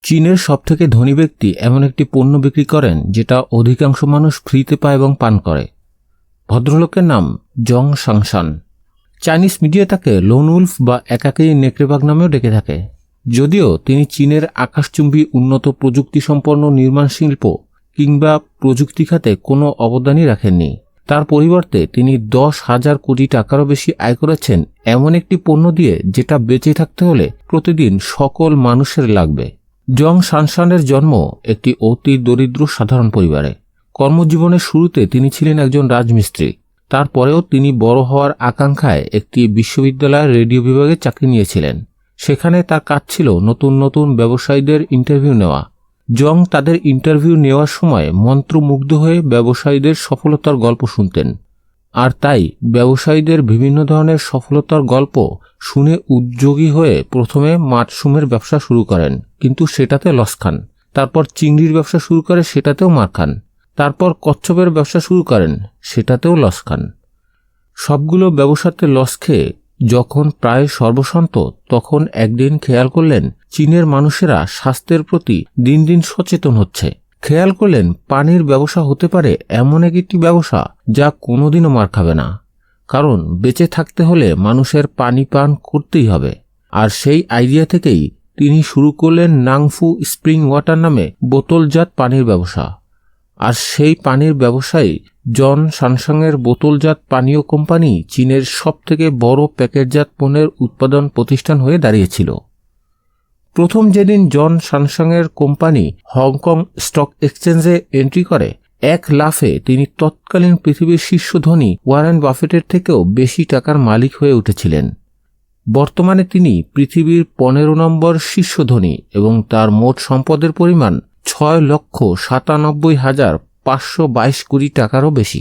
চীনের সবথেকে ধনী ব্যক্তি এমন একটি পণ্য বিক্রি করেন যেটা অধিকাংশ মানুষ ফ্রিতে পায় এবং পান করে। ভদ্রলোকের নাম জং সাংশান। চাইনিজ মিডিয়া তাকে লোন উলফ বা একাকী নেকড়েবাঘ নামেও ডেকে থাকে। যদিও তিনি চীনের আকাশচুম্বী উন্নত প্রযুক্তি সম্পন্ন নির্মাণ শিল্প কিংবা প্রযুক্তি খাতে কোনো অবদানই রাখেননি, তার পরিবর্তে তিনি 10,000 কোটি টাকারও বেশি আয় করেছেন এমন একটি পণ্য দিয়ে যেটা বেঁচে থাকতে হলে প্রতিদিন সকল মানুষের লাগবে। জং সানশানের জন্ম একটি অতি দরিদ্র সাধারণ পরিবারে। কর্মজীবনের শুরুতে তিনি ছিলেন একজন রাজমিস্ত্রি। তারপরেও তিনি বড় হওয়ার আকাঙ্ক্ষায় একটি বিশ্ববিদ্যালয়ের রেডিও বিভাগে চাকরি নিয়েছিলেন। সেখানে তার কাজ ছিল নতুন নতুন ব্যবসায়ীদের ইন্টারভিউ নেওয়া। জং তাদের ইন্টারভিউ নেওয়ার সময় মন্ত্রমুগ্ধ হয়ে ব্যবসায়ীদের সফলতার গল্প শুনতেন। আর তাই ব্যবসায়ীদের বিভিন্ন ধরনের সফলতার গল্প শুনে উদ্যোগী হয়ে প্রথমে মাশরুমের ব্যবসা শুরু করেন, কিন্তু সেটাতে লস খান। তারপর চিংড়ির ব্যবসা শুরু করে, সেটাতেও মার খান। তারপর কচ্ছপের ব্যবসা শুরু করেন, সেটাতেও লস খান। সবগুলো ব্যবসাতে লস খেয়ে যখন প্রায় সর্বস্বান্ত, তখন একদিন খেয়াল করলেন চীনের মানুষেরা স্বাস্থ্যের প্রতি দিন দিন সচেতন হচ্ছে। খেয়াল করলেন পানির ব্যবসা হতে পারে এমন একটি ব্যবসা যা কোনোদিনও মার খাবে না, কারণ বেঁচে থাকতে হলে মানুষের পানি পান করতেই হবে। আর সেই আইডিয়া থেকেই তিনি শুরু করলেন নাংফু স্প্রিং ওয়াটার নামে বোতলজাত পানির ব্যবসা। আর সেই পানির ব্যবসায়ী জন সানশাংয়ের বোতলজাত পানীয় কোম্পানি চীনের সবথেকে বড় প্যাকেটজাত পণ্যের উৎপাদন প্রতিষ্ঠান হয়ে দাঁড়িয়েছিল। প্রথম যেদিন জন সানশাংয়ের কোম্পানি হংকং স্টক এক্সচেঞ্জে এন্ট্রি করে, এক লাফে তিনি তৎকালীন পৃথিবীর শীর্ষ ধনী ওয়ারেন বাফেটের থেকেও বেশি টাকার মালিক হয়ে উঠেছিলেন। বর্তমানে তিনি পৃথিবীর 15 নম্বর শীর্ষ ধনী এবং তার মোট সম্পদের পরিমাণ 6,97,522 কোটি টাকারও বেশি।